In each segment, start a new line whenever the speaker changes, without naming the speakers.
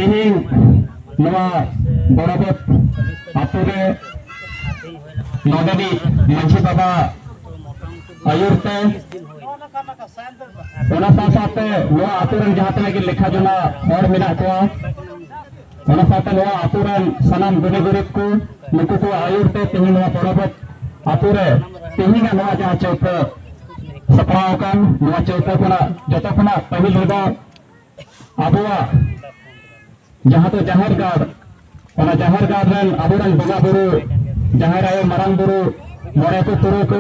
तिहिं नवा बड़बत आतुरे नोडनी मांझी बाबा आयुरते ओना साथे नवा आतुरन जहां तक लेखा जना और मेना को ओना साथे नवा आतुरन सनाम गुनी गुरिब को नुकु को आयुरते तिहिं नवा बड़बत आतुरे तिहिं नवा जहां चौथे सपनाव कान नवा चौथे कोना जतो कोना पहिल रेदा आबुआ जहां तो जाहिर गाड़ ओना जाहिर गाड़ रन आबुरन बगा बुरु जाहिर आयो मरांग बुरु मोरे को तुरु को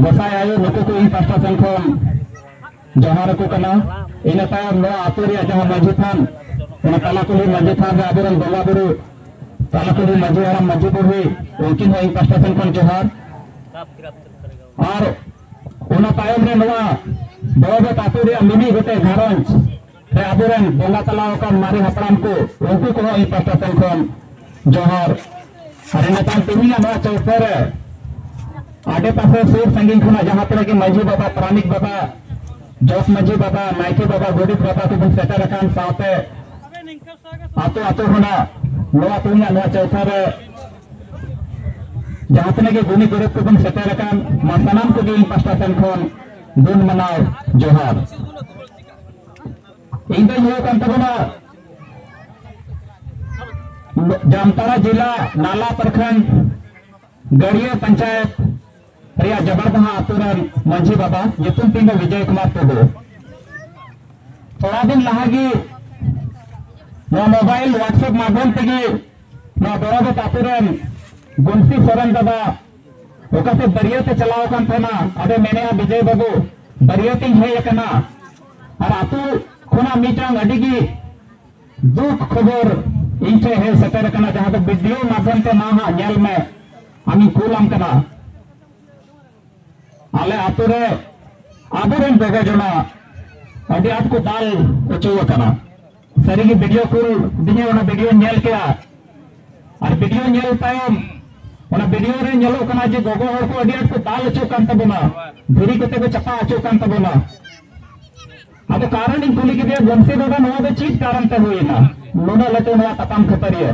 गोसाई आयो नुकु को इन पास्टा सेन खन जहार को कना इन तायम नवा आतु रे जहां मांझी थान ओना ताला कुली मांझी थान रे आबुरन बगा बुरु ताला कुली मांझी हाराम मांझी बुढ़ी उनकिन हो इन पास्टा सेन खन जोहार और ओना तायम रे नवा बड़बत आतु रे मिनी गोटे घारंज रे आबुरन बोंगा तलाव का मारी हपड़ाम को उनको को इन पास्टा सेन खन जोहार अरे नतान तिहिं नवा चौथे रे आडे पासे सूर संगीन खुना जहां पर कि मांझी बाबा प्राणिक बाबा जोस मांझी बाबा नायके बाबा गोडित बाबा को बन सेटर रखान साथे आतो आतो खुना नवा तिहिं नवा चौथा रे जहां तक कि गुनी गुरिब को बन सेटर रखान मासनाम को इन पास्टा सेन खन गुण मनाव जोहार इन दे यो कान तबना जामताड़ा जिला नाला प्रखंड गड़िया पंचायत रिया जबरदहा आतुरन मांझी बाबा युतुम पिंग विजय कुमार टुडू थोड़ा दिन लहागी मोबाइल व्हाट्सएप माध्यम तेगी बड़बत आतुरन गुनसी सोरेन दादा ओकासे बरियते चलाव कान थेना अबे मैंने विजय बाबू बरियती है कना और आतु खुना मीटांग अडिगी दुख खबर इनसे है सेटर कना जहां तो वीडियो माध्यम ते ना नेल में आमी कूलाम कना आले आतु रे आबुरन बेगा जना अडी आट को दाल उचुवा कना सरीगी वीडियो कूल दिने ओना वीडियो नेल के और वीडियो नेल तायम ओना वीडियो रे नेलो कना जे गोगो हर को अडी आट को दाल उचु कान तबना धीरी कते को चपा उचु कान तबना अब कारण इन कुली के वंशी दादा नवा दे चीज कारण ते होइना नोना लटे नवा तपम खतरिए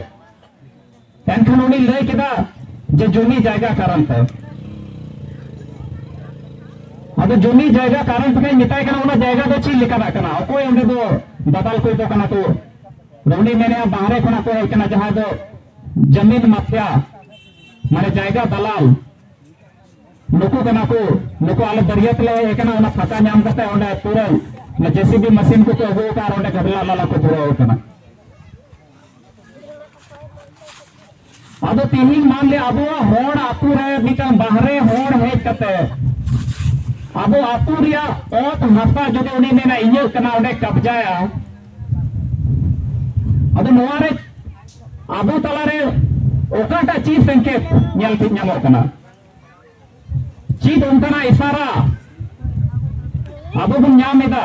एनखन उनी लय केदा जे जमी जायगा कारण ते अब जमी जायगा कारण ते मिताय कना ओना जायगा दो चीज लिखा कना कोई ओंडे दो बदल कोई तो कना तो रोनी मेने बाहरे कना को है कना जहां दो जमीन माफिया माने जायगा दलाल नुकु कना को नुकु आले दरियत ले एकना ओना फटा नाम करते ओंडे पूरा न जेसीबी मशीन को तो अगो कार ओंडे गबला लाला को पूरा होतना अब तिहिं मान ले अब होड़ आतु रे मिटन बाहरे होड़ है कते अब आतु रिया ओत हसा जदि उनी मेना इयो कना ओंडे कब्जाया अब नोआ रे अब तला रे ओकाटा चीज संकेत नेल थि ᱧᱟᱢᱚᱜ कना चीज उनकना इशारा अब बन ᱧᱟᱢ एदा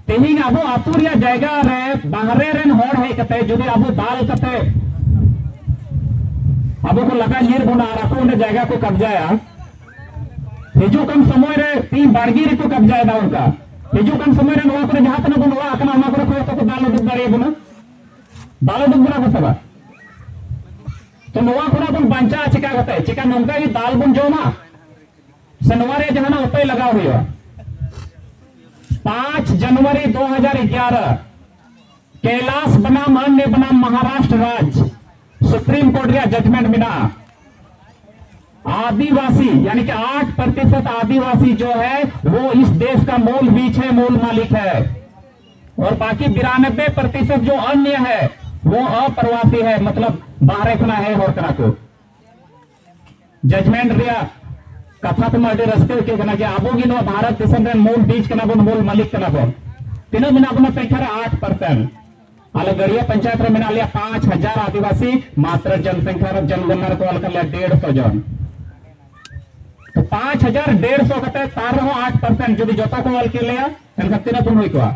तिहिं अब आतु रिया जायगा रे बाहरे रेन होड़ है कते जदि अब दाल कते अब को लगा नीर बुना रखो उन्हें जगह को कब्जाया हिजू कम समय रे तीन बाड़गी रे को कब्जाया दा उनका हिजू कम समय रे नवा करे जहां तने बनवा अकना ओना करे को दाल दुब दारे बुना दाल दुब बुना को सबा तो नवा कोना बन बांचा चिका गते चिका नंका की दाल बन जोमा सनवा रे जहां ना उपाय लगा हुआ 5 जनवरी 2011 कैलाश बनाम अन्य बनाम महाराष्ट्र राज्य सुप्रीम कोर्ट का जजमेंट मिला आदिवासी यानी कि 8% आदिवासी जो है वो इस देश का मूल बीच है मूल मालिक है और बाकी 92% जो अन्य है वो अप्रवासी है मतलब बाहर खुना है और करा को जजमेंट रिया कथा तुम अडे रस्ते के कना जे आबोगी नो भारत देशम रे मूल बीच कना बन मूल मालिक कना बन तीनों बिना बन संख्या 8% आले गड़िया पंचायत रे मिना लिया 5000 आदिवासी मात्र जनसंख्या जनगणना को अलग लिया 150 जन तो 5150 कते तार हो 8% जदि जोता को अल के लिया एन तीन तुम होई को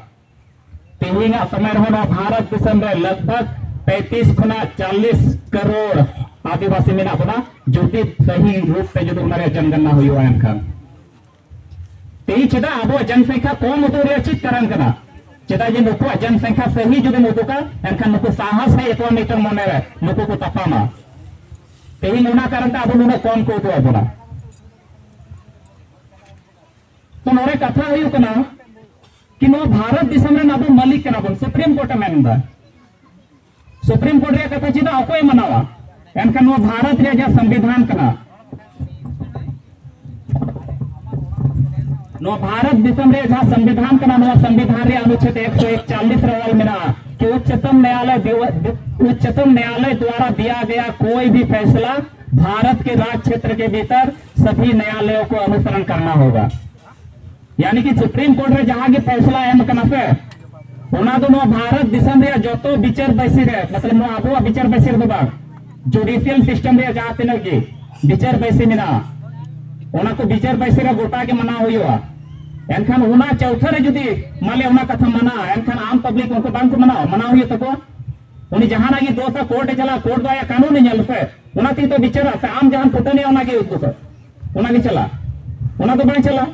तिहिं समय रहो भारत देशम रे लगभग 35 खुना 40 करोड़ आदिवासी मिना बना जोति सही रूप से जो उनरे जनगणना हुई है एनखान तेई चदा अब जनसंख्या कम उतरिया चित करन कना चेदा जे नुकु जनसंख्या सही जुदि उदुका एनखान नुकु साहस है एकवा मीटर मने रे नुकु को तपामा तेही उना कारण ते आबो नुना कम को तो आबोना तो नोरे कथा हुई कना कि नो भारत दिसम रे नाबो मालिक कना बन सुप्रीम कोर्ट मेनदा सुप्रीम कोर्ट रे कथा चेदा अकोय मनावा एनखान नो भारत रे जा संविधान कना नो भारत दिसम रे जहां संविधान का नाम संविधान रे अनुच्छेद 141 रवल मेना कि उच्चतम न्यायालय द्वारा दिया गया कोई भी फैसला भारत के राज क्षेत्र के भीतर सभी न्यायालयों को अनुसरण करना होगा। यानी कि सुप्रीम कोर्ट रे जहां के फैसला एम कना से ओना दो भारत दिसम रे जतो विचार बैसी रे मतलब नो आबो विचार बैसी रे बा जुडिशियल सिस्टम रे जहां तने के विचार बैसी मेना ओना को विचार बैसी रे गोटा के मना होइवा एनखान उना चौथा रे जुदी माले उना कथा मना एनखान आम पब्लिक उनको बांग को मना हुई तको उनी जहाना की दोसा कोर्ट चला कोर्ट दो या कानून नेल से उना ती तो विचार से आम जहां पुटने उना के उद्दुक उना के चला उना तो बांग चला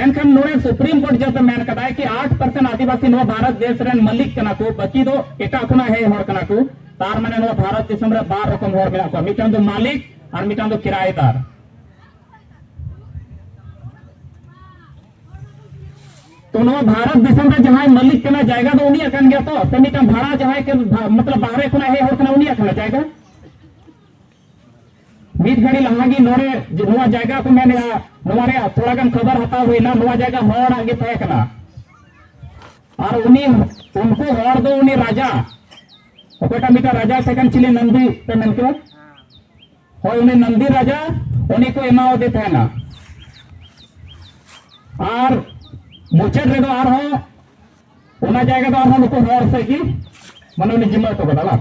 एनखान नोरे सुप्रीम कोर्ट जब मेन कदा कि 8% आदिवासी नो भारत देश रेन मलिक कना को बाकी दो एटा खुना है होर कना को तार माने नो भारत दिसम रे 12 रकम होर मेना को मिटान दो मालिक और मिटान दो किराएदार तो नो भारत दिसम रे जहां मालिक कना जायगा दो उनी अकन गया तो समिटा भाड़ा जहां के मतलब बाहरे खुना है होर कना उनी अकन जायगा मीत घड़ी लहागी नोरे नोवा जायगा को मैंने नोरे थोड़ा गन खबर हता हुई ना नोवा जायगा होड़ आगे तय कना और उनी उनको होड़ दो उनी राजा ओकटा मिटा राजा सेकंड चिली नंदी पे मनके होय उनी नंदी राजा उनी को एमाओ देते है ना और मुचर रे दो आर हो उना जायगा दो आर हो नुको होड़ से की मने उनी जिम्मा तो बदला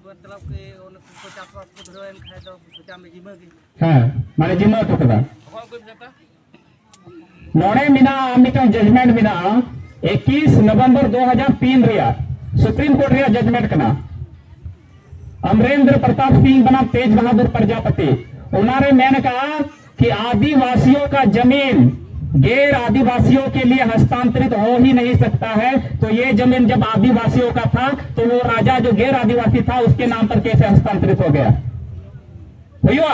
मतलब के उनको चापा को धरोन खाए तो पूजा में जिम्मा की हां माने जिम्मा तो कदा नोड़े मिना मिटा जजमेंट मिना 21 नवंबर 2003 रिया सुप्रीम कोर्ट रिया जजमेंट कना अमरेंद्र प्रताप सिंह बना तेज बहादुर प्रजापति उन्होंने मैंने कहा कि आदिवासियों का जमीन गैर आदिवासियों के लिए हस्तांतरित हो ही नहीं सकता है। तो ये जमीन जब आदिवासियों का था तो वो राजा जो गैर आदिवासी था उसके नाम पर कैसे हस्तांतरित हो गया भैया।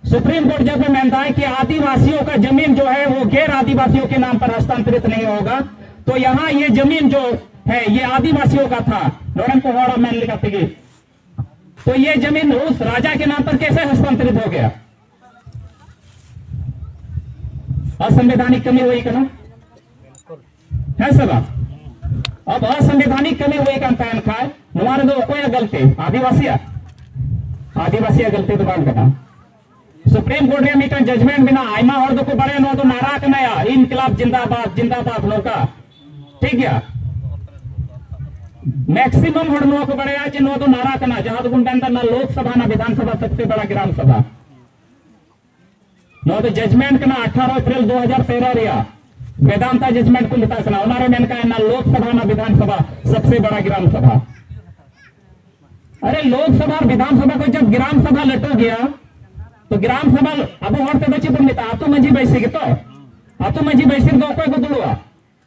सुप्रीम कोर्ट जब मानता है कि आदिवासियों का जमीन जो है वो गैर आदिवासियों के नाम पर हस्तांतरित नहीं होगा तो यहाँ ये जमीन जो है ये आदिवासियों का था नोड़न को होड़ा मैन लिखा थी तो ये जमीन उस राजा के नाम पर कैसे हस्तांतरित हो गया। असंवैधानिक कमी हुई क्या है सब अब असंवैधानिक कमी हुई का तयन खाए हमारे दो कोई गलती आदिवासी गलती तो बात करना सुप्रीम कोर्ट रे मीटर जजमेंट बिना आइमा और दो को बड़े नो तो नारा कनाया इनकलाब जिंदाबाद जिंदाबाद नो का ठीक है मैक्सिमम हर नो को बड़े आज नो तो नारा कना जहां तो गुंडा ना लोकसभा ना विधानसभा सबसे बड़ा ग्राम सभा नो तो जजमेंट कना 18 अप्रैल 2013 रिया वेदांता जजमेंट को लिखा कना उन्होंने मैंने कहा ना लोकसभा ना विधानसभा सबसे बड़ा ग्राम सभा। अरे लोकसभा और विधानसभा को जब ग्राम सभा लटो गया तो ग्राम सभा अब हरते बच्चे तुम नेता आतो मंजी बैसे के तो आतो मंजी बैसे दो कोई को दुलवा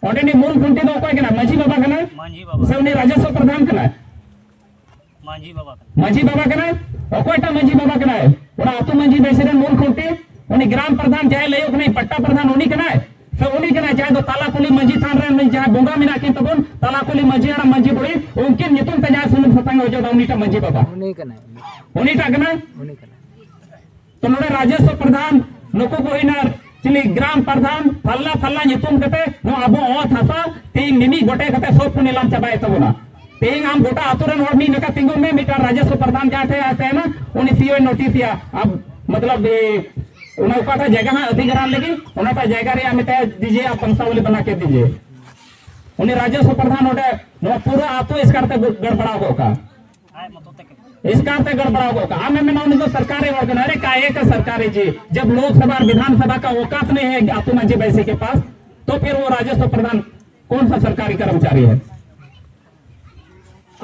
ओडे ने मूल खुंटी दो कोई के ना मंजी बाबा कना मंजी बाबा से उन्हें राजस्व प्रधान कना मंजी बाबा कना ओ कोईटा मंजी बाबा कना है ओरा आतो मंजी बैसे रे मूल खुंटी उन्हें ग्राम प्रधान जाए ले नहीं पट्टा प्रधान उन्हीं कना है सब उन्हीं कना चाहे तो तालाकुली मंजी थान रे नहीं चाहे बोंगा मिना के तबन तालाकुली मंजी और मंजी बुड़ी उनके नितुम तजा सुन सतंग हो जो उन्हीं मंजी बाबा उन्हीं कना तो नोड़े राजस्व प्रधान नुको को इना चिली ग्राम प्रधान फल्ला फल्ला नितुम कते नो अबो ओ थासा तीन निमी गोटे कते सब को नीलाम चबाए तबना तेंग आम गोटा आतुरन और मी नका तिंगो में मीटर राजस्व प्रधान जाते आते है ना उन्हीं सीओ नोटिस या अब मतलब उन्हें उकाटा जगह अधिग्रहण लगी उन्हें जगह रे मिटा दीजिए आप पंचावली बना के दीजिए उन्हें राजस्व प्रधान उठे पूरा आतो इस करते गड़बड़ा होगा इस करते गड़बड़ा होगा हमें मैंने उन्हें तो सरकारी वर्ग अरे काहे का सरकारी जी जब लोकसभा और विधानसभा का औकात नहीं है आतो मंजी बैसे के पास तो फिर वो राजस्व प्रधान कौन सा सरकारी कर्मचारी है।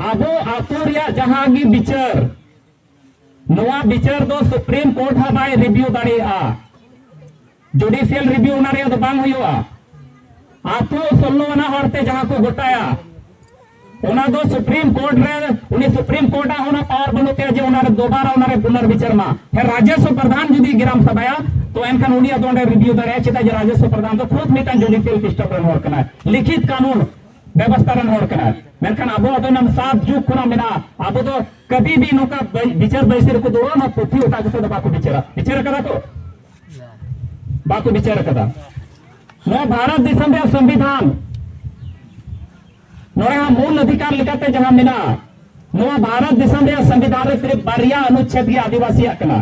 आबो आतोरिया जहांगी बिचर नवा बिचार दो सुप्रीम कोर्ट हमारे रिव्यू दाड़ी जुडिशियल रिव्यू होना रे तो बांग हुआ आतो सोलो ना हरते जहां को गोटाया ओना दो सुप्रीम कोर्ट रे उनी सुप्रीम कोर्ट आ होना पावर बनुते जे ओना रे दोबारा ओना रे पुनर्विचार मा हे राजस्व प्रधान जुदी ग्राम सभाया तो एनखान उनी दोंडे रिव्यू दरे चिता जे राजस्व प्रधान तो खुद मिटा जुडिशियल सिस्टम रे होर कना लिखित कानून व्यवस्था रे होर कना मेनखान अबो तो नम सात जुग खुना मेना अबो तो कभी भी नोका विचार बैसिर को दोड़ो ना पुथी उठा के तो बाको विचार करा तो बाको विचार कदा नो भारत देशम रे संविधान नोया मूल अधिकार लिखाते जहां मिना नो भारत देशम रे संविधान रे सिर्फ बारिया अनुच्छेद के आदिवासी हकना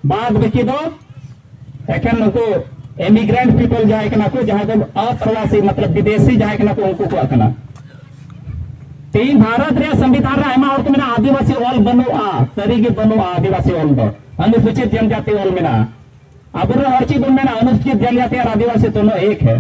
बाद बकी दो एखन नको इमिग्रेंट पीपल जाए कना को जहां को अप्रवासी मतलब विदेशी जाए कना को उनको को हकना तीन भारत रे संविधान रे आयमा और को मिना आदिवासी ऑल बनो आ तरीके बनो आ आदिवासी ऑल दो अनुसूचित जनजाति ऑल मिना अब हर चीज में ना अनुसूचित जनजाति और आदिवासी दोनों एक है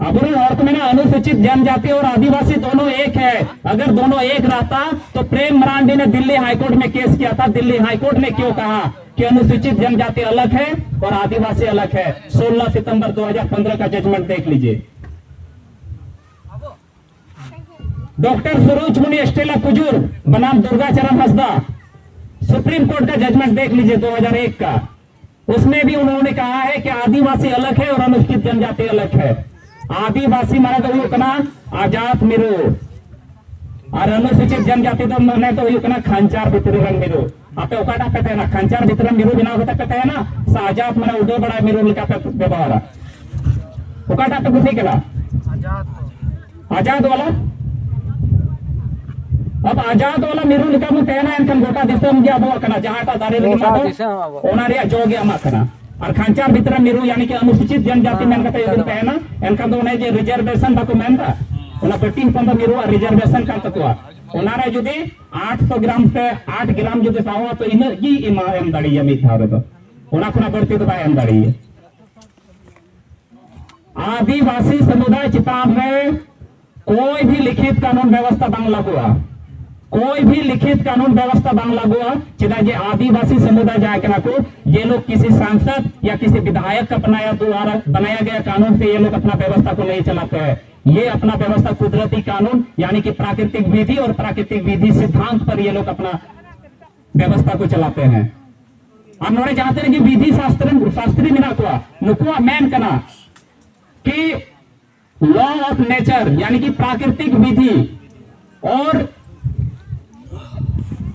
अब और में अनुसूचित जनजाति और आदिवासी दोनों एक है अगर दोनों एक रहता तो प्रेम मरांडी ने दिल्ली हाईकोर्ट में केस किया था दिल्ली हाईकोर्ट ने क्यों कहा कि अनुसूचित जनजाति अलग है और आदिवासी अलग है 16 सितंबर 2015 का जजमेंट देख लीजिए डॉक्टर सरोज मुनि स्टेला कुजूर बनाम दुर्गाचरण हंसदा सुप्रीम कोर्ट का जजमेंट देख लीजिए 2001 का उसमें भी उन्होंने कहा है कि आदिवासी अलग है और अनुसूचित जनजाति अलग है आदिवासी माने तो हुई आजाद मिरो और अनुसूचित जनजाति तो माने तो हुई खंचार भितर रंग मिरो आपे ओकाटा कते है ना खंचार भितर मिरो बिना होता कते है ना आजाद माने उदो बड़ा मिरो लिखा पे व्यवहार ओकाटा पे कुछ केला आजाद वाला अब आजाद वाला मिरो लिखा में कहना इनकन गोटा दिसम गया बो कना जहाटा दारे लिखा तो ओना रे जोगे अमा कना और खांचार भीतर मिरू यानी कि अनुसूचित जनजाति मेन कते यदि कहना एनका दो ने जे रिजर्वेशन बाको मेनता ओना पेटी पंदा मिरू रिजर्वेशन का तकवा ओना रे जदी 800 ग्राम से 8 ग्राम जदी सावा तो इन की इमा एम दाड़ी यमी थारे तो ओना खुना बढ़ती तो एम दाड़ी आदिवासी समुदाय चिताब में कोई भी लिखित कानून व्यवस्था बांग लागुआ कोई भी लिखित कानून व्यवस्था बांग लागुआ चिदा जे आदिवासी समुदाय जाए कना को ये लोग किसी सांसद या किसी विधायक का द्वारा बनाया गया कानून से ये लोग अपना व्यवस्था को नहीं चलाते हैं ये अपना व्यवस्था कुदरती कानून यानी कि प्राकृतिक विधि और प्राकृतिक विधि सिद्धांत पर ये लोग अपना व्यवस्था को चलाते हैं हम नोड़े चाहते हैं कि विधि शास्त्री मिना को नुकुआ मैन कना कि लॉ ऑफ नेचर यानी कि प्राकृतिक विधि और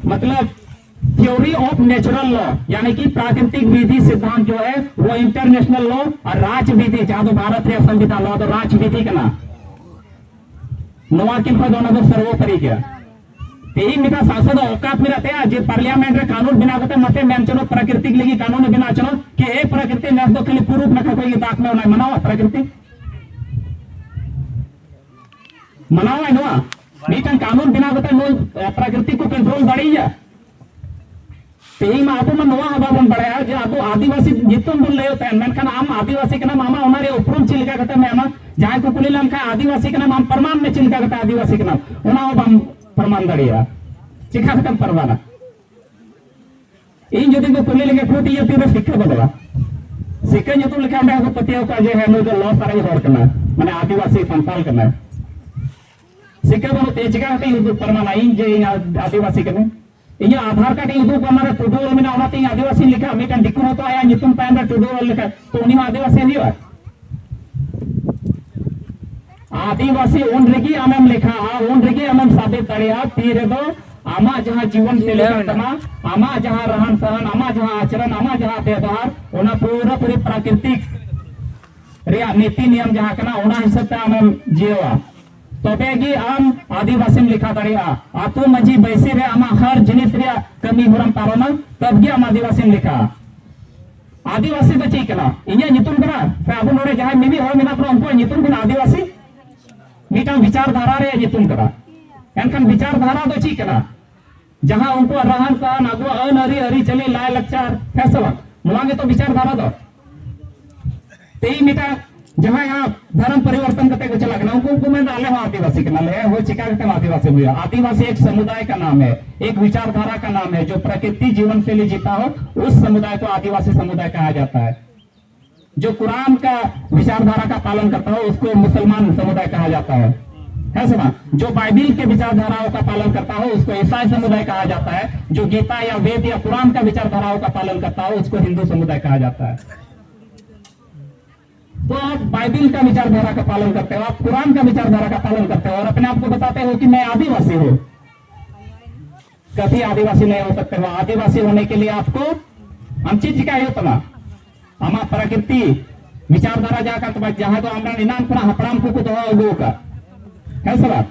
मतलब थ्योरी ऑफ नेचुरल लॉ यानी कि प्राकृतिक विधि सिद्धांत जो है वो इंटरनेशनल लॉ और राज्य विधि जहां तो भारत रे संविधान लॉ तो राज्य विधि का ना नवा किन पर दोनों तो सर्वोपरि क्या यही मिटा सांसद औकात में रहते हैं जे पार्लियामेंट रे कानून बिना करते मते मैम चलो प्राकृतिक लगी कानून बिना चलो कि ए प्रकृति ने तो खाली पूर्व में कोई दाख में मनावा प्रकृति मनावा है नवा मीटन कानून बिना करते नो प्रकृति को कंट्रोल बढ़ी जा तेही में आपो मन नवा हवा बन बढ़ाया जे आपो आदिवासी जितन बोल रहे होते हैं मेनखान आम आदिवासी के नाम आमा ओनारे उपरुम चिलका करते मैं आमा जहां को कुली लमखा आदिवासी के नाम आम प्रमाण में चिलका करते आदिवासी के नाम ओना हम प्रमाण दड़िया चिखा खत्म परवाना इन जदि को कुली लेके फुटी ये तीर सिक्का बोलवा सिक्का जो तुम लिखा मैं को पतिया का जे है नो जो लॉ सारे होर करना माने आदिवासी संताल करना सिक्का बनो तेजगा के प्रमाण इन जे आदिवासी के इन आधार कार्ड उदू को हमारे टुडू में ओनाते आदिवासी लिखा मिटन दिक्कु तो आया नितुम पैन टुडू लिखा तो उन्हीं आदिवासी हुआ आदिवासी उन रेगी आमेम लिखा उन रेगी आमेम साबित दड़िया तीरे दो आमा जहां जीवन से लेकर आमा जहां रहन सहन आमा जहां आचरण आमा जहां व्यवहार ओना पूरा पूरी प्राकृतिक रे नीति नियम जहां कना ओना हिसाब से आमेम जीवा तबेगी आम आदिवासी लिखा दड़िया आतो मजी बैसी रे आमा हर जिनिस रे कमी होरम पारोना तब गे आम आदिवासी लिखा आदिवासी तो चीज कना इnya नितुम कना से अब नोरे जहां मिमी हो मिना पर उनको नितुम बिन आदिवासी मीटन विचारधारा रे नितुम करा एनखान विचारधारा तो चीज कना जहां उनको रहन सहन अगो अनहरी हरी चली लाय लक्षार फैसला नोवा गे तो विचारधारा दो तेई मीटा जहां यहां धर्म परिवर्तन करते को चला गया उनको मैं डाले हो आदिवासी के नाम है वो चिका करते आदिवासी हुआ। आदिवासी एक समुदाय का नाम है, एक विचारधारा का नाम है, जो प्रकृति जीवन शैली जीता हो उस समुदाय को आदिवासी समुदाय कहा जाता है। जो कुरान का विचारधारा का पालन करता हो उसको मुसलमान समुदाय कहा जाता है समझ। जो बाइबिल के विचारधाराओं का पालन करता हो उसको ईसाई समुदाय कहा जाता है। जो गीता या वेद या कुरान का विचारधाराओं का पालन करता हो उसको हिंदू समुदाय कहा जाता है। तो आप बाइबिल का विचारधारा का पालन करते हो, आप कुरान का विचारधारा का पालन करते हो और अपने आप को बताते हो कि मैं आदिवासी हूं। कभी आदिवासी नहीं हो सकते हो। आदिवासी होने के लिए आपको हम चीज का होता आमा प्रकृति विचारधारा जाकर जहां तो हमारा निनाम खुना हपड़ाम को दोहा उगो का है सब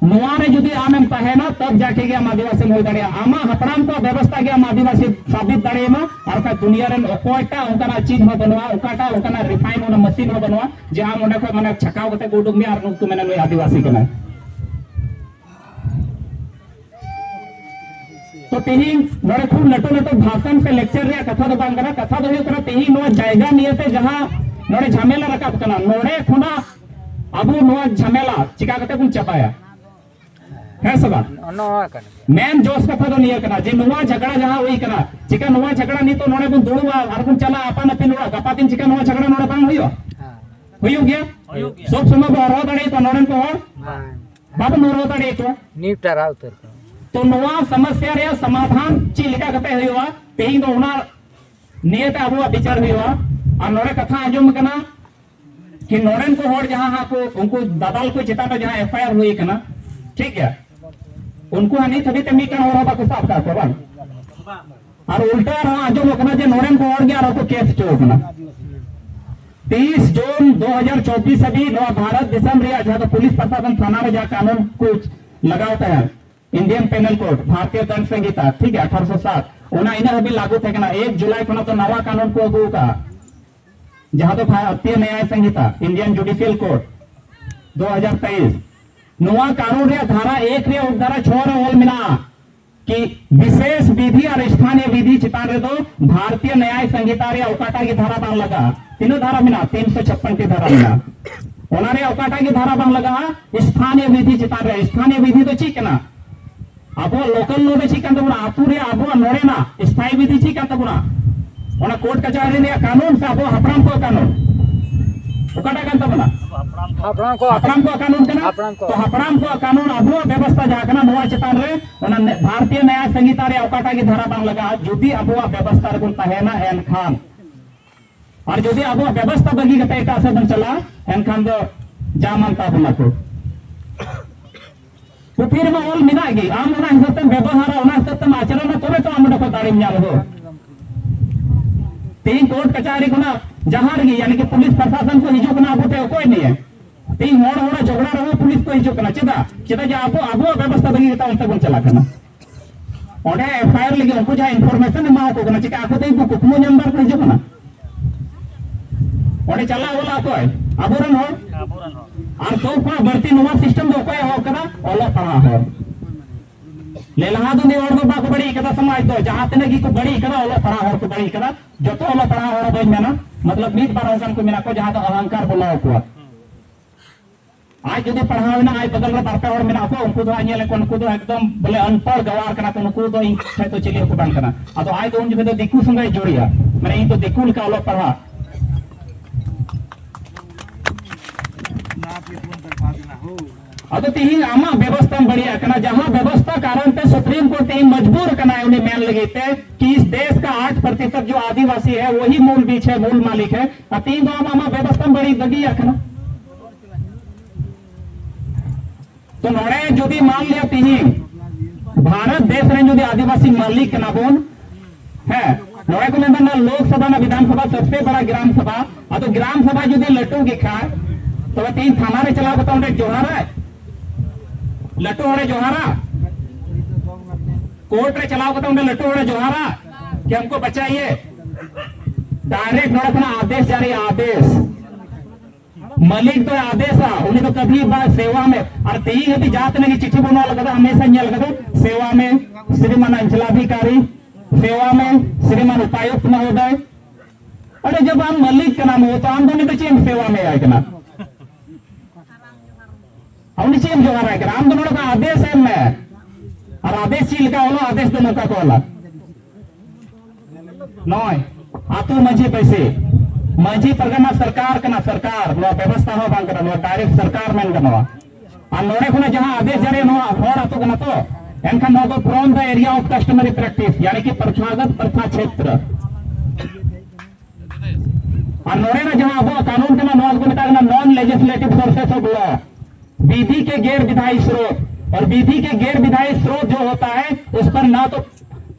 नुआ रे जुदी आम तहना तब जाके आम आदिवासी हो दाड़े आमा हपड़ाम को व्यवस्था के आम आदिवासी साबित दाड़ेमा और का दुनिया रे ओकोटा उनका चीज हो बनवा ओकाटा उनका रिफाइन होना मशीन हो बनवा जे आम ओने को माने छकाव कते को उडुग में और नुक मेना नुई आदिवासी कना। तो तेही नोड़े खूब लटो लटो भाषण से लेक्चर रे कथा दो बांग करा कथा दो करा तेही नो जायगा नियते जहां नोड़े झमेला रकाब कना नोड़े खुना अबू नो झमेला चिका कते कुन चपाया है सबा मैन जोश कथा दो निया कना जे नुवा झगड़ा जहां होई कना चिका नुवा झगड़ा नी तो नोड़े बुन दुड़ुवा और बुन चला अपन अपन नोड़ा गपा दिन चिका नुवा झगड़ा नोड़े बांग होयो होयो गया सब समय बो रो दड़े तो नोड़न को बाबू नो रो दड़े तो निपटारा उतर तो नोआ समस्या रे समाधान ची लिका कते होयो तेही दो उना नियत अबुआ विचार होयो और नोड़े कथा आजम कना कि नोड़न को होड़ जहां हा को उनको दादाल को चिता पे जहां एफआईआर हुई कना ठीक है उनको हनी थबी ते मी कन और बा को साफ का बन और उल्टा रहा आजम कना जे नोड़न को होड़ गया और को केस चो कना 30 जून 2024 अभी नवा भारत देशम रे जहां तो पुलिस प्रशासन थाना में जा कानून कुछ लगावता है इंडियन पेनल कोड भारतीय दंड संहिता ठीक है 1807 उना इना अभी लागू थे कना 1 जुलाई को तो नवा कानून को अगू का जहां तो भारतीय न्याय संहिता इंडियन जुडिशियल कोड 2023 नवा कानून रे धारा 1 रे उपधारा 6 रे ओल मिना कि विशेष विधि और स्थानीय विधि चितान रे दो भारतीय न्याय संहिता रे औकाटा की धारा बांग लगा तीनों धारा मिना 356 की धारा मिना ओना रे औकाटा की धारा बांग लगा स्थानीय विधि चितान रे स्थानीय विधि तो ठीक है ना अब लोकल नोडे चिकन तबना आतुरे अब नोड़े ना स्थायी विधि चिकन तबना ओना कोर्ट कचहरी ने कानून से अब हपराम को कानून ओकाटा कान तबना हपराम को कानून कना तो हपराम को कानून अब व्यवस्था जहां कना नोआ चितान रे ओना भारतीय न्याय संहिता रे ओकाटा की धारा बांग लगा जुदी अब व्यवस्था रे कोन तहेना एन खान और जुदी अब व्यवस्था बगी कते एटा से बन चला एन खान दो जामनता बना को तो फिर मैं ऑल मिना गई आम होना हिसाब व्यवहार होना हिसाब आचरण तबे तो आम को दाड़ी मिया हो तीन कोर्ट कचहरी को ना जहां रही यानी कि पुलिस प्रशासन को हिजो ना आबोते कोई नहीं है तीन होड़ होड़ा झगड़ा रहो पुलिस को हिजो करना चेदा चेदा जे आबो व्यवस्था बगी ता उनते कोन चला करना ओडे एफआईआर लगे उनको जा इंफॉर्मेशन मा को करना चिका आको ते कुकमो नंबर को हिजो करना ओडे चला बोला कोई आबोरन हो और तो को बढ़ती नवा सिस्टम दो कोई हो कना ओला पड़ा हो ले लहा दो ने और बा को बड़ी कदा समाज दो जहां तने की को बड़ी कदा ओला पड़ा हो को बड़ी कदा जो तो ओला पड़ा हो बई मेना मतलब मीत बार होसन को मेना को जहां तो अहंकार बोला को आज जदि पढ़ावे ना आज बगल रे बारपे और मेना को उनको तो आनिया ले को तो एकदम बोले अनपढ़ गवार कना तो उनको तो इन तो चलिए को बान कना आ तो आज तो उन जो तो दिकू संगे जोड़िया माने इन तो दिकू का ओला पढ़ा अब तीन आमा व्यवस्था बढ़िया करना जहां व्यवस्था कारण पे सुप्रीम कोर्ट तीन मजबूर करना है उन्हें मैन लगे थे कि इस देश का 8% जो आदिवासी है वही मूल बीच है मूल मालिक है और तीन दो आमा व्यवस्था बड़ी लगी रखना तो नोड़े जो भी मान लिया तीन भारत देश रे जो आदिवासी मालिक ना बोन है नोड़े को मेंबर ना लोकसभा ना विधानसभा सबसे बड़ा ग्राम सभा तो ग्राम सभा जो लट्टू की खाए तो तीन थाना रे चला बताओ जोहारा है लट्टू होड़े जोहारा कोर्ट रे चलाओ तो लट्टू होड़े जोहारा कि हमको बचाइए डायरेक्ट नोड़ा अपना आदेश जारी आदेश मलिक तो आदेश उन्हें तो कभी बात सेवा में और तेई अभी जात नहीं चिट्ठी बनवा लगा हमेशा नहीं लगा सेवा में श्रीमान अंचलाधिकारी सेवा में श्रीमान उपायुक्त महोदय अरे जब आम मालिक कना वो तो आम दोने तो चेम सेवा में आए कना अवनी चेम जोगार आए कना आम दोनों का आदेश है मैं और आदेश चील का वाला आदेश दोनों का वाला नॉय आतु मजी पैसे मजी परगना सरकार कना सरकार नो व्यवस्था हो बांग कना नो डायरेक्ट सरकार में कना आ नोड़े खुना जहां आदेश जारी नो होर आतु कना तो एनका नो तो from the area of customary practice यानी कि प्रथागत प्रथा क्षेत्र और नोड़े ना जहां वो कानून कना नो को मिटा non legislative sources of law विधि के गैर विधायी स्रोत और विधि के गैर विधायी स्रोत जो होता है उस पर ना तो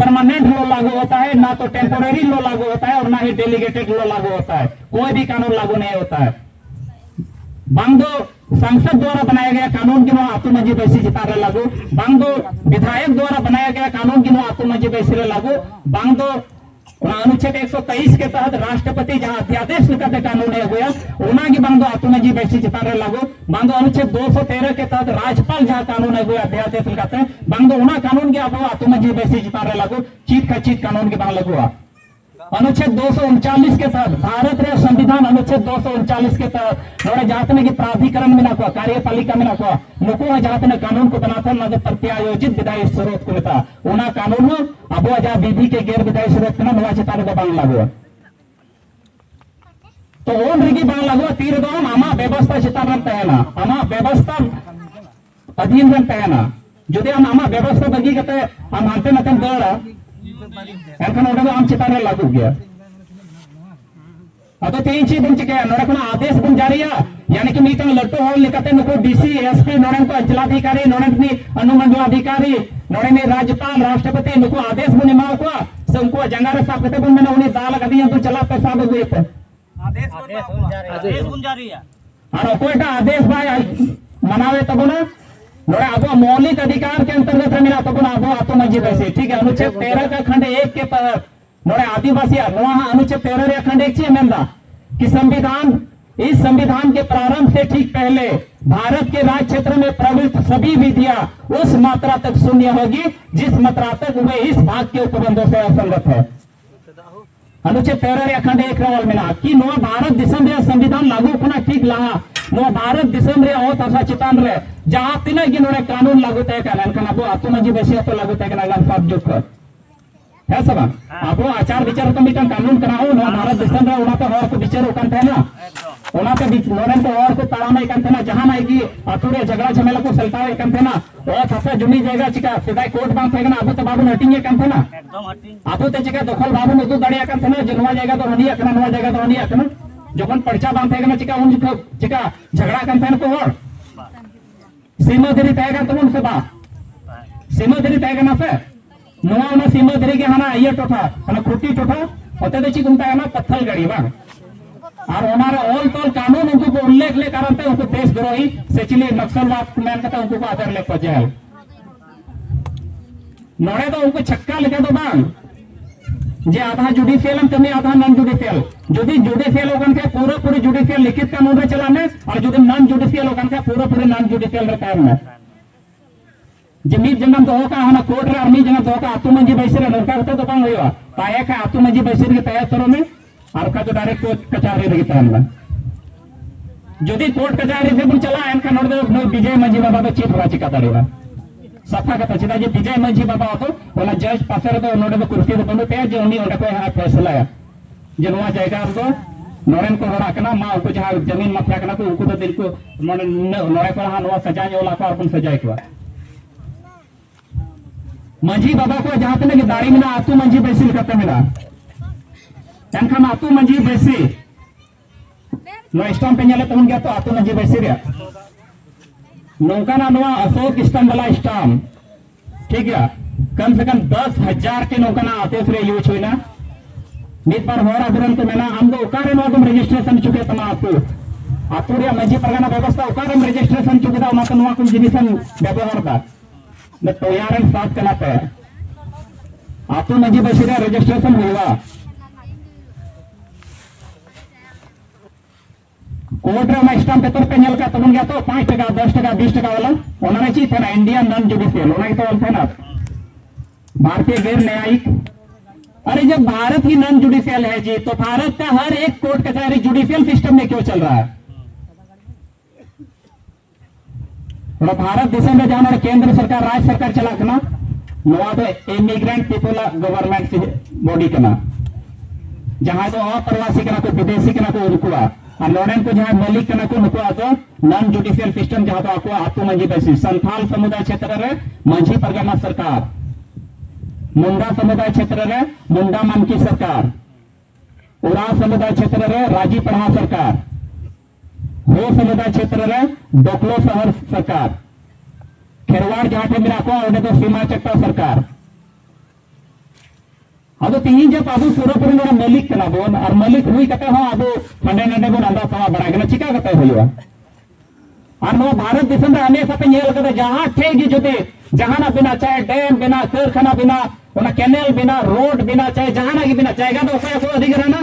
परमानेंट लॉ लागू होता है ना तो टेम्पोररी लॉ लागू होता है और ना ही डेलीगेटेड लॉ लागू होता है कोई भी कानून लागू नहीं होता है बांगदो संसद द्वारा बनाया गया कानून की वहां आतु मजी बैसी जितारे लागू बांगदो विधायक द्वारा बनाया गया कानून की वहां आतु मजी बैसी लागू बांगदो अनुच्छेद 123 के तहत राष्ट्रपति जहां अध्यादेश निकलते कानून है हुआ उना की बांगदो आतु मजी बैसी जितारे लागू बांगदो अनुच्छेद 213 के तहत राज्यपाल जहां कानून है हुआ अध्यादेश निकलते बांगदो उना कानून की आप आतु मजी बैसी जितारे लागू चीत का चीत कानून की बांग लगुआ अनुच्छेद 239 के तहत भारत रे संविधान अनुच्छेद 239 के तहत नोड़े जातने की प्राधिकरण में ना कार्यपालिका में ना नुको जातने कानून को बनाता ना प्रत्यायोजित विधायी स्रोत को मिता उना कानून अब जा विधि के गैर विधायी स्रोत ना नवा चितारे को बांग लागू तो ओन रिगी बांग लागू तीर दो आमा व्यवस्था चितार तहना आमा व्यवस्था अधीन रन तहना जुदे हम आमा व्यवस्था बगी कते हम हांते नते दौड़ा एनखान आम चितारे लागू गया अब तीन चीज बन चिके नोड़े आदेश बन जारी यानी कि मीटन लट्टू हॉल लिखते नुको डीसी एसपी नोड़े को अंचलाधिकारी नोड़े अनुमंडलाधिकारी नोड़े राज्यपाल राष्ट्रपति नुको आदेश बन एमा को से उनको जंगारे साफ करते बन मैंने उन्हें दाल गदी तो चला पैसा बन गए आदेश बन जारी और कोई का आदेश भाई मनावे तब ना नोड़े अब मौलिक अधिकार के अंतर्गत मिला तो अब आतु मजी बैसे ठीक है अनुच्छेद 13 का खंड 1 के तहत नोड़े आदिवासी अनुच्छेद 13 खंड 1 मेंदा कि संविधान इस संविधान के प्रारंभ से ठीक पहले भारत के राज्य क्षेत्र में प्रवृत्त सभी विधियां उस मात्रा तक शून्य होगी जिस मात्रा तक वे इस भाग के उपबंधों से असंगत है अनुच्छेद 13 खंड 1 रवल मिला कि नो भारत दिसम रे संविधान लागू होना ठीक लहा नो भारत दिसम रे होत असा चितान रे जहां तिना कि नोड़े कानून लागू तय करन कना अब आतु मजी बैसी तो लागू तय करना सब जो कर है सब अब आचार विचार तो मिटन कानून कराओ नो भारत दिसम रे उना तो हर को विचार ओकन थे ना उना तो नोड़े तो और को ताड़ामा इकन थे ना जहां ना की आतु रे झगड़ा झमेला को सलटावे इकन थे ना ओ थसे जुमी जाएगा चिका सिधाई कोर्ट बांध थे ना अब तो बाबू हटिंगे कन थे ना एकदम हटिंग अब तो चिका दखल बाबू में तो दड़िया कन थे ना जनवा जाएगा तो हनिया कन नवा जाएगा तो हनिया कन जबन पर्चा बांध थे ना चिका उन चिका झगड़ा कन थे ना को और सीमा धरी तयगा तो उन सभा सीमा धरी तयगा ना से नवा ना सीमा धरी के हना ये टोठा हना खुटी टोठा होते दे चिक उनता ना पत्थल गड़ी बा और हमारा ऑल तोल कानून उनको को उल्लेख ले कारण थे उनको देशद्रोही सेचिली नक्सलवाद मैन कहता उनको को आदर ले पजाए नोड़े तो उनको छक्का लिखे दो बांग जे आधा जुडिशियल हम तमे आधा नॉन जुडिशियल जदि जुडिशियल ओकन के पूरा पूरी जुडिशियल लिखित कानून रे चलाने और जदि नॉन जुडिशियल ओकन के पूरा पूरी नॉन जुडिशियल रे काम में जमीन जंगम तो होका हना कोर्ट रे आर्मी जंगम तो होका आतु मंजी बैसे रे नरका होता तो बांग होया पाया का आतु मंजी बैसे के तय करो में और का तो डायरेक्ट कोर्ट कचहरी रे तहन जदि कोर्ट कचहरी से बुन चला एन का नोड दे विजय मंजी बाबा तो चीफ राजी का दाड़ीवा सफा कथा चिदा जे विजय मंजी बाबा तो ओना जज पासे रे तो नोडे कुर्सी रे बनु पे जे उनी ओंडे को हा फैसला है जे नोवा जायगा रो नोरेन को होरा कना मा उनको जहां जमीन माफिया कना को उनको तो दिल को नोरे को हा नोवा सजा जोला को अपन सजाय को मंजी बाबा को जहां तने की दाढ़ी में आतु मंजी बैसी करते मिला एनखान आतु मंजी बैसी नो स्टम्प पे नेले तो गया तो आतु मंजी बैसी रे नौकाना नवा अशोक स्टम्प वाला स्टम्प ठीक है कम से कम 10,000 के नौकाना आदेश रे यूज हुई ना मीत बार होरा दुरन तो मेना हम तो उकारे नो तुम रजिस्ट्रेशन चुके तमा आतु रे मजी परगना व्यवस्था उकारे रजिस्ट्रेशन चुके दा मात नवा कुछ जिनिसन व्यवहार दा न तो यारन साथ कलाते आतु मजी बसिरे रजिस्ट्रेशन हुआ कोर्ट रे स्टाम्प पेपर पे नेल का तबन गया तो 5 टका 10 टका 20 टका वाला ओना ची थे ना इंडियन नॉन जुडिशियल ओना तो थे ना भारतीय गैर न्यायिक अरे जब भारत ही नॉन जुडिशियल है जी, तो भारत का हर एक कोर्ट कचहरी जुडिशियल सिस्टम में क्यों चल रहा है? भारत देश में जहां केंद्र सरकार राज्य सरकार चला कना नवा तो इमिग्रेंट पीपल गवर्नमेंट बॉडी कना, जहां तो अप्रवासी कना को विदेशी कना को उनकुआ और नोडेन को जहां मालिक कना को नुकुआ तो नॉन जुडिशियल सिस्टम जहां तो आपको आतु मंजी बैसी संथाल समुदाय क्षेत्र रे मंझी परगना सरकार, मुंडा समुदाय क्षेत्र रे मुंडा मानकी सरकार, उराव समुदाय क्षेत्र रे राजी पढ़ा सरकार, हो समुदाय क्षेत्र रे डोकलो शहर सरकार, खेरवाड़ जहां थे मेरा को उन्हें तो सीमा चट्टा सरकार। अब तीन जब अब पूरा मेरा मालिक कना बोन और मालिक हुई कहते हो अब फंडे नडे बोन अंदा पावा बड़ा गना चिका कहते हुआ और नो भारत देश में हमेशा पे नेल करते जहां ठेगी जोते जहां ना बिना चाहे डैम बिना कारखाना बिना ओना कैनल बिना रोड बिना चाहे जहां ना की बिना जाएगा तो उपाय को अधिकार ना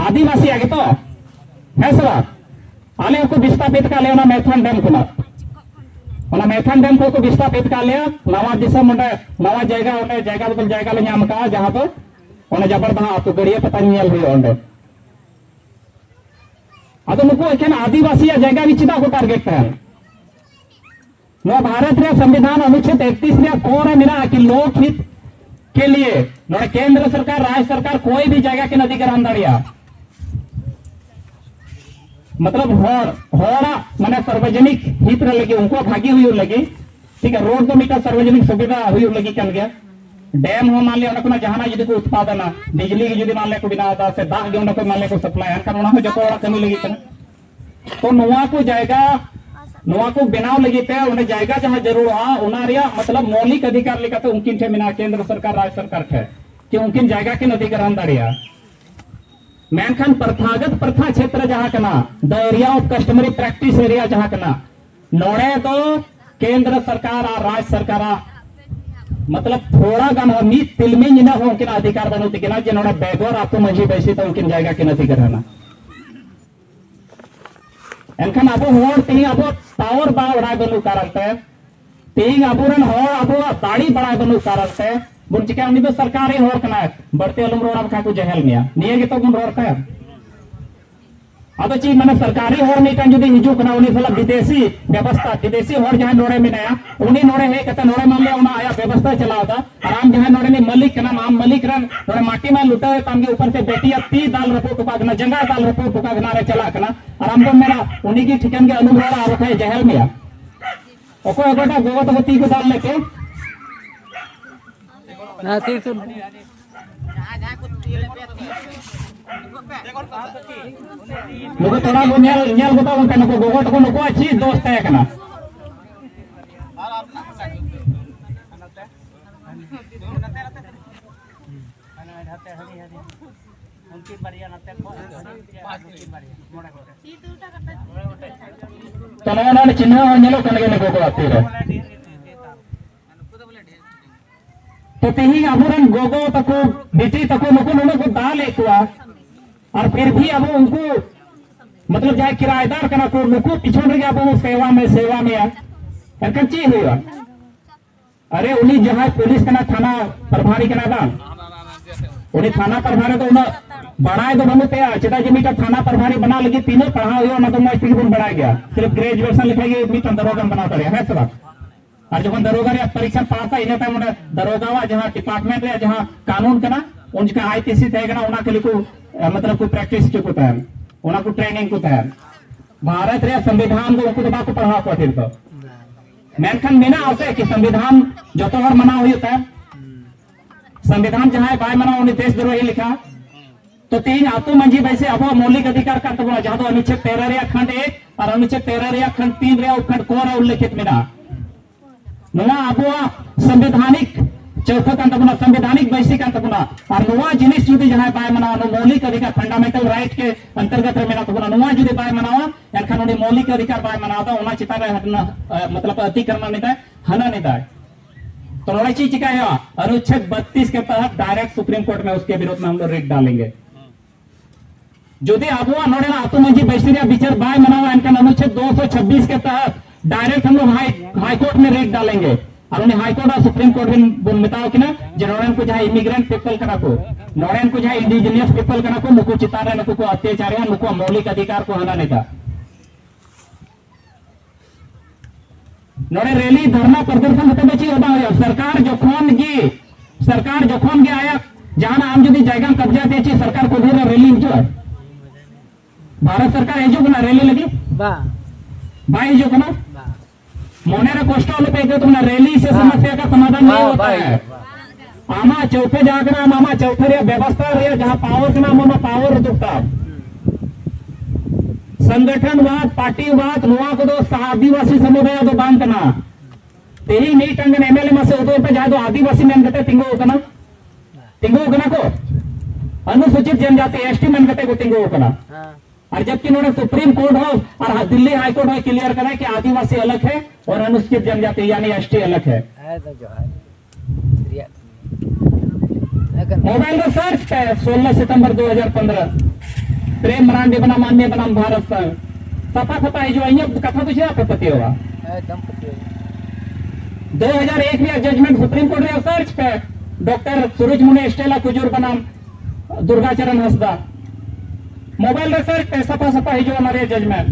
आदिवासी आगे तो है सर आले को विस्थापित का लेना मैथन डैम को ना मैथन डैम को विस्थापित का लिया नवा दिसम नवा जगह बदल जगह ले नाम का जहां तो ओने जबरदस्त आतु गड़िया पता नेल हुई ओंडे अदो नुको एखन आदिवासी जगह भी चिदा को टारगेट है नो भारत रे संविधान अनुच्छेद 31 में कौन मेरा कि लोकहित के लिए केंद्र सरकार राज्य सरकार कोई भी जगह के अधिग्रहण दाड़िया मतलब होड़ा माने सार्वजनिक हित लगी उनको भागी हुई लगी, ठीक है। रोड तो मीटर सार्वजनिक सुविधा हुई लगी चल गया, डैम हो मान लिया जहां जुदी को उत्पादन बिजली की जुदी मान ले को बिना से दाग गे को मान ले को सप्लाई अनकान हो जो कमी लगी तो नवा को जाएगा नवा को बनाव लगी पे उन्हें जाएगा जहां जरूर मतलब मौलिक अधिकार लेकर उनकिन थे मिना केंद्र सरकार राज्य सरकार थे कि उनकिन जाएगा के अधिग्रहण दाड़िया मेनखान प्रथागत प्रथा क्षेत्र जहां कना the area of customary practice area जहां कना नोड़े तो केंद्र सरकार और राज्य सरकार मतलब थोड़ा गान हो मीत तिलमी जिना हो उनके अधिकार बनोती के ना जे नोड़े बैगोर आपको मंझी बैसी तो उनकिन जाएगा के अधिग्रहण एनखान अब होड़ तीन अब पावर बढ़ाए बनू कारण ते तीन अबुरन होड़ अब दाड़ी बढ़ाए बनू कारण ते बुन चिका उनी तो सरकारी होड़ कना बढ़ते अलम रोड़ा बखा को जहल मिया निये गे तो बुन रोड़ का अब ची माने सरकारी होड़ नहीं टाइम जुदी हिजू कना उनी सला विदेशी व्यवस्था विदेशी होड़ जहां नोड़े में नया उनी नोड़े है कहता नोड़े मान ले उना आया व्यवस्था चला था आराम जहां नोड़े ने मलिक कना नाम मलिक रन नोड़े माटी में लुटा है ताम के ऊपर से बेटी अब 30 दाल रपो टुका कना जंगा दाल रपो टुका कना रे चला कना आराम को मेरा उनी की ठिकान के अलम रोड़ा आवत है जहल मिया ओको एगोटा गोवतवती को दाल लेके ना तीर तो नुको थोड़ा वो न्याल बताओ उनका नुको गोगोट को नुको अच्छी दोस्त है कना तो ना चिन्ह न्यालो कने के नुको को आती है तो तीन अबुरन गोगो तको बेटी तको नुको नुको दाल एकवा और फिर भी अब उनको मतलब जाए किराएदार कना को नुको पिछड़ गया अब सेवा में यार ची हुआ अरे उन्हीं जहां पुलिस कना थाना प्रभारी कना दा उन्हीं थाना प्रभारी तो बढ़ाए तो बनते हैं चेता जी मीटर थाना प्रभारी बना लगी तीनों पढ़ा हुआ ना तो मैं स्पीड बढ़ा गया सिर्फ ग्रेजुएशन लिखेगी मीटर दरोगा बना पड़े है सब और जब दरोगा रे परीक्षा पास है इन्हें टाइम दरोगा जहां डिपार्टमेंट रे जहां कानून कना उनका आईपीसी थे कना उना के लिए को मतलब को प्रैक्टिस के को तैयार उना को ट्रेनिंग को तैयार भारत रे संविधान को उनको बाको पढ़ा को फिर तो मेनखान मेना आसे कि संविधान जो तो हर मना हुई होता है संविधान जहां बाय मना उन्हें देशद्रोही लिखा तो तीन आतो मंजी वैसे अब मौलिक अधिकार का तो जहां तो अनुच्छेद 13 रे खंड 1 और अनुच्छेद 13 रे खंड 3 रे उपखंड को उल्लेखित मेना नवा अबुआ संवैधानिक चौथा कंतपुना संवैधानिक वैश्विक कंतपुना और नवा जिनिस जुदी जहां बाय मनावा मौलिक अधिकार फंडामेंटल राइट के अंतर्गत मेना तो नवा जुदी बाय मनावा एनखान उनी मौलिक अधिकार बाय मनावा ओना चिता रे हटना मतलब अतिक्रमण नहीं था हना नहीं था तो नोड़ा चीज चिका है अनुच्छेद 32 के तहत डायरेक्ट सुप्रीम कोर्ट में उसके विरोध में हम लोग रिट डालेंगे जुदी अबुआ नोड़े आतो मंजी वैश्विक विचार बाय मनावा एनखान अनुच्छेद 226 के तहत डायरेक्ट हम लोग हाई कोर्ट में रेट डालेंगे और उन्हें हाईकोर्ट सुप्रीम कोर्ट बन मेताव किना जे नोडेन को जहां इमिग्रेंट पीपल कना को नोडेन को जहां इंडिजिनियस पीपल कना को नुकु चितारे नुकु को अत्याचार या नुकु मौलिक अधिकार को हना नेता नोडे रैली धरना प्रदर्शन होते बची होता है सरकार जोखन गे आया जहां आम जदी जायगा कब्जा देची सरकार को धीरे रैली हिजो भारत सरकार हिजो ना रैली लगी बा हिजो ना मोने रे कष्ट होले पे तो ना रैली से समस्या का समाधान नहीं होता है आमा चौथे जागना मामा चौथे रे व्यवस्था रे जहां पावर के नाम में पावर दुखता संगठनवाद पार्टीवाद नुआ को दो आदिवासी समुदाय दो बांध कना तेही नहीं टंगन एमएलए में से उदो पे जहां दो आदिवासी मेन गते तिंगो कना को अनुसूचित जनजाति एसटी मेन गते को तिंगो कना और जबकि उन्होंने सुप्रीम कोर्ट हो और दिल्ली हाई कोर्ट हो क्लियर करा कि आदिवासी अलग है और अनुसूचित जनजाति यानी एसटी अलग है मोबाइल में सर्च है 16 सितंबर 2015 प्रेम मरांडी बना मान्य बनाम भारत संघ सफा जो कथा तुझे आप पति होगा 2001 में जजमेंट सुप्रीम कोर्ट रे सर्च पे डॉक्टर सूरज मुनि स्टेला कुजूर बनाम दुर्गाचरण हंसदा मोबाइल रिसर्च पे सफा जो हमारे जजमेंट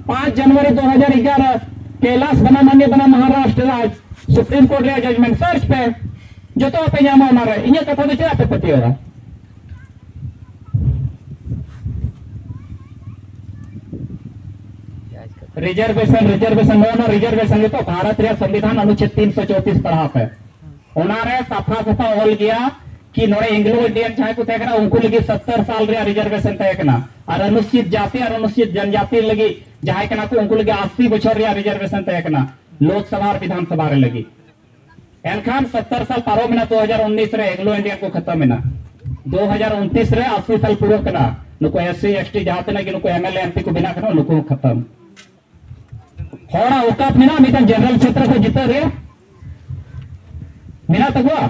5 जनवरी 2011 कैलाश बना मान्य बना महाराष्ट्र राज्य सुप्रीम कोर्ट रे जजमेंट सर्च पे जो तो पे जामा हमारे इन कथा तो क्या पे पति होगा रिजर्वेशन तो भारत रे संविधान अनुच्छेद 334 पढ़ा पे उनारे सफा होल गया कि नोड़े इंग्लो इंडियन चाहे को तय उनको लगी 70 साल रे रिजर्वेशन तय और अनुसूचित जाति और अनुसूचित जनजाति लगी जहां कना को उनको लगी 80 बछर रे रिजर्वेशन तय लोकसभा और विधानसभा रे लगी एनखान 70 साल पारो में 2019 रे एंग्लो इंडियन को खत्म में 2029 रे 80 साल पूरा कना नुको एससी एसटी जहां लगी नुको एमएलए एमपी को बिना कना नुको खत्म होड़ा औकात में ना मिटन जनरल क्षेत्र को जीत रे मिना तगवा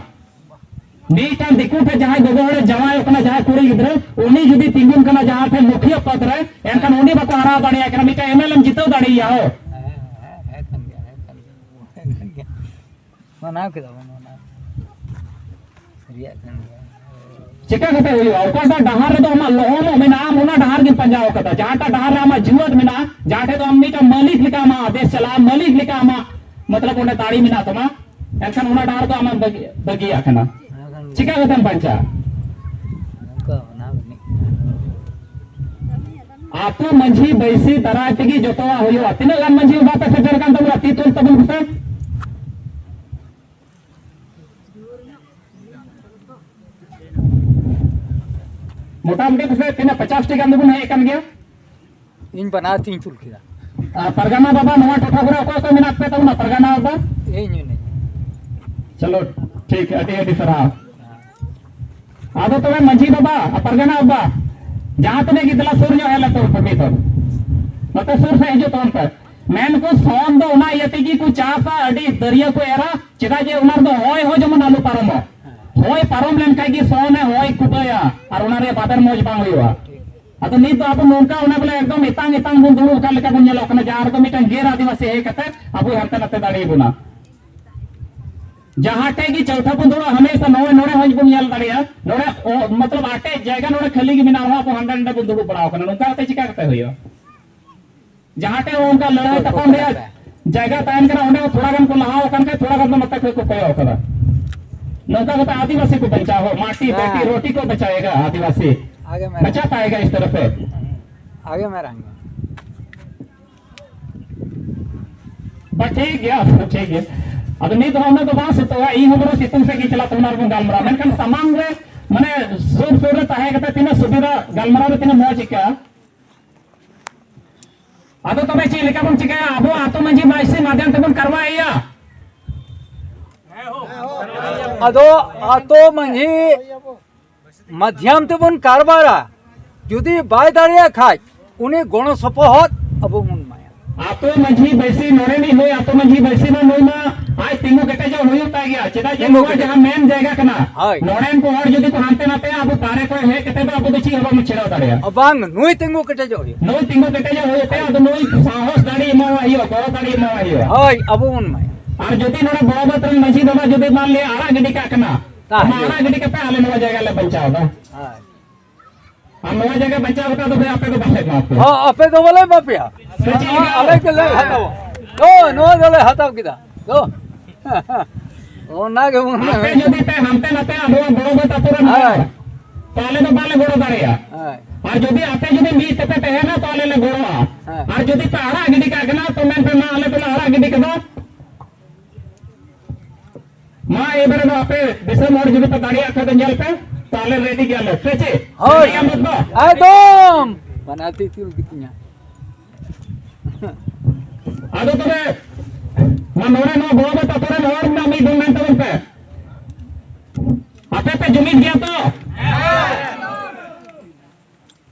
मीटान दिकू पे जहां गोगोड़े जवाय ओकना जहां कुड़ी गिद्रे उनी जुदी तिंगुन कना जहां थे मुखिया पद रे एनखान उनी बको हरा दाड़िया कना मिटा एमएलए जीतो दाड़िया हो मना के चिका कते हुई ओकाटा डहार रे तो हम लोहम में नाम होना डहार के पंजाब कता जहां डहार रे हम जीवत में ना जाटे तो हम मीटा मालिक लिखा मा देश चला मालिक लिखा मा मतलब उन्हें ताड़ी में ना तमा एनखान उना डहार तो हम बगिया कना चिका कतन पंचा आतो मंझी बैसी दराती जो तो हुई तीन गान मंझी बात सेटर कान तबरा तीतुल तबन से मोटा मोटी से तीन 50 टी गान दबन है कान गया
इन बना तीन चुल किदा
परगना बाबा नवा टोठा गुरा को मिनट पे तो परगना बाबा
ए नहीं
चलो ठीक है अटी सरा आदो तो मंझी बाबा परगना बाबा जहां तने गिदला सूर जो है तो पमी तो मत सूर से जो तोन पर मैन को सोन दो ना यति की को चासा अडी दरिया को एरा चिदा जे उनार दो होय हो जमन आलू पारम होय पारम लेन काई की सोन है होय कुबया और उनारे बादर मौज बांग हुआ अतो नी तो आप नोनका उना बोले एकदम इतांग बुन दुरु का लेका बुन जेलो कना जार तो मिटन गेर आदिवासी है कते अब हंते नते दाड़ी बुना जहां टेगी चौथा पुंदुड़ा हमेशा नोड़े नोड़े हज बुन यल दाड़िया नोड़े मतलब आटे जायगा नोड़े खाली की बिना हुआ को हंडा हंडा पुंदुड़ू पड़ाव कना नोका ते चिका करते होयो जहां टे उनका लड़ाई तपन रे जायगा तायन करा ओंडे थोड़ा गन को लहाओ कन के थोड़ा गन मत को पयो करा नोका को आदिवासी को बचाओ माटी बेटी रोटी को बचाएगा आदिवासी
आगे मैं
बचा पाएगा इस तरफ से
आगे मैं रहूंगा
बट ठीक है अब नहीं तो हमने तो बात तो ई हमरो सितुम से की चला तुमनार को गालमरा मेनकन सामान रे माने सुर सुर ताहे कते तिना सुविधा गालमरा रे तिना मोज का आदो तबे ची लेका बन चिका आबो आतो मंजी माइसे माध्यम तबन करवाइया
अदो आतो मंजी माध्यम तबन कारबारा जुदी बाय दाड़िया खाय उनी गण सपोहत अबो मुन माया
आतो मंजी बैसी नोरे नहीं होय आतो मंजी बैसी ना नोय मा आज तिंगो केटे जो होय ता गया चेदा जे नोवा जहां मेन जायगा कना नोरेन को और जदी को हानते नाते अब पारे को है केते अब दची हवा में छेड़ा दाड़िया
अबांग नोय तिंगो केटे जो होय
नोय तिंगो केटे जो होय ते अब नोय साहस दाड़ी मावा हियो को दाड़ी मावा हियो
हाय अबो मुन माया
और जुदी नोड़ा बड़ा बतर मजी बाबा जुदी मान लिया आड़ा गिडी का कना आड़ा गिडी के पे आले नवा जगह ले बचाओ दा हम नवा जगह बचाओ का तो आपे को बात माफ
हां आपे तो बोले बापिया आले के ले हटाओ तो नो दले हटाओ किदा तो ओ ना के
आपे जुदी पे हमते नते अब बड़ा बतर पूरा ताले तो बाले गोड़ो दारिया और जुदी आपे जुदी मीत पे पे है ना ताले ले गोड़ो और जुदी पे आड़ा गिडी का कना तो मैं पे ना आले पे आड़ा गिडी के दो मां ए बारे में आपे दिशा मोड़ जुदी पे दारिया का जल पे ताले रेडी किया ले सेचे
हां
मत दो
एकदम बनाती तिल कितनी
आदो तबे मनोरे नो गोवा ततरे नोर ना मी दुन मेंटल पे आपे पे जुमीद गया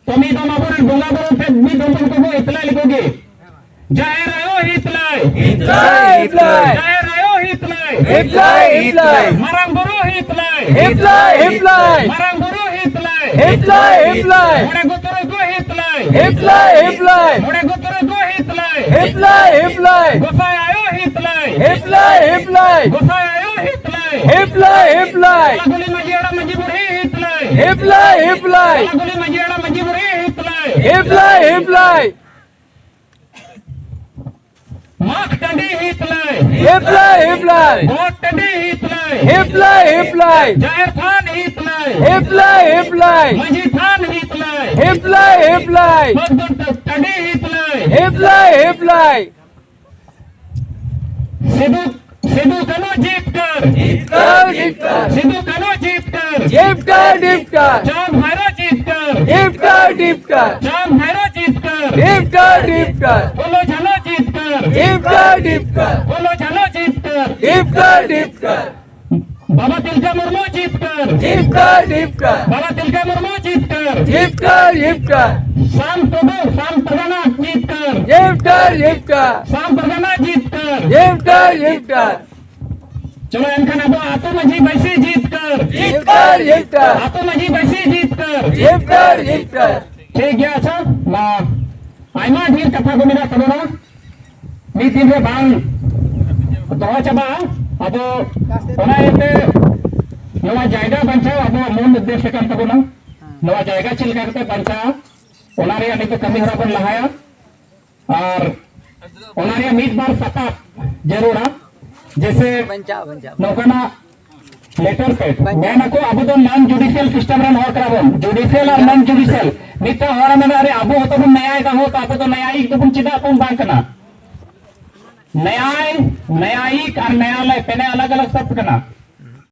तो मी दो माबुर डोंगा बरो पे मी दो को इतला लिखोगे जय रायो हितलाय
हितलाय हितलाय
जय रायो हितलाय
हितलाय हितलाय
मरम गुरु हितलाय
हितलाय हितलाय
मरम गुरु हितलाय
हितलाय हितलाय
मोरे गुतरो गो हितलाय
हितलाय हितलाय
मोरे गुतरो गो हितलाय
हितलाय हितलाय
गोसाय आयो हितलाय
हितलाय हितलाय
गोसाय आयो हितलाय
हितलाय हितलाय
गुली मजियाड़ा मजी बुढ़ी हितलाय
हितलाय हितलाय
गुली मजियाड़ा मजी बुढ़ी हितलाय
हितलाय हितलाय
माख टंडी हितलाय
हितलाय हितलाय
गोट टंडी हितलाय
हितलाय हितलाय
जाहिर खान हितलाय
हितलाय हितलाय
मजी खान हितलाय
हितलाय हितलाय
टंडी हितलाय
हितलाय हितलाय
सिद्धू सिद्धू कनो जीत कर
हितकर हितकर
सिद्धू कनो जीत कर
हितकर हितकर
चांद भैरो जीत कर
हितकर हितकर
चांद भैरो जीत कर
हितकर हितकर
बोलो झलो जीत कर
हितकर हितकर
बोलो झलो जीत कर
हितकर हितकर
बाबा तिलका मुर्मू जीत कर
हितकर हितकर
बाबा तिलका मुर्मू जीत कर
हितकर हितकर
शाम परगना जीत कर
हितकर हितकर
शाम परगना जीत कर
हितकर हितकर
चलो इनका नाम आतो मजी बैसी जीत कर
हितकर हितकर
आतो मजी बैसी जीत कर
हितकर हितकर
ठीक है अच्छा ना आइमा ढेर कथा को मेरा करो ना मी दिन रे बांग दोवा चबा अब ओना एते नवा जायगा बंचाओ अब मूल उद्देश्य kan tabuna नवा जायगा चिल करते बंचाओ ओना रे अनेक कमी हरा बन लहाया और ओना रे मीट बार सता जरूरा जैसे
बंचा बंचा
नौकना लेटर पे मैं नको अब तो नॉन जुडिशियल सिस्टम रन हो कराबो जुडिशियल और नॉन जुडिशियल नित्य हमारा में अरे अब हो तो न्यायिक हो तो अब तो न्यायिक तो चिदा अपन बांक ना न्याय न्यायिक और न्यायालय पहले अलग अलग शब्द करना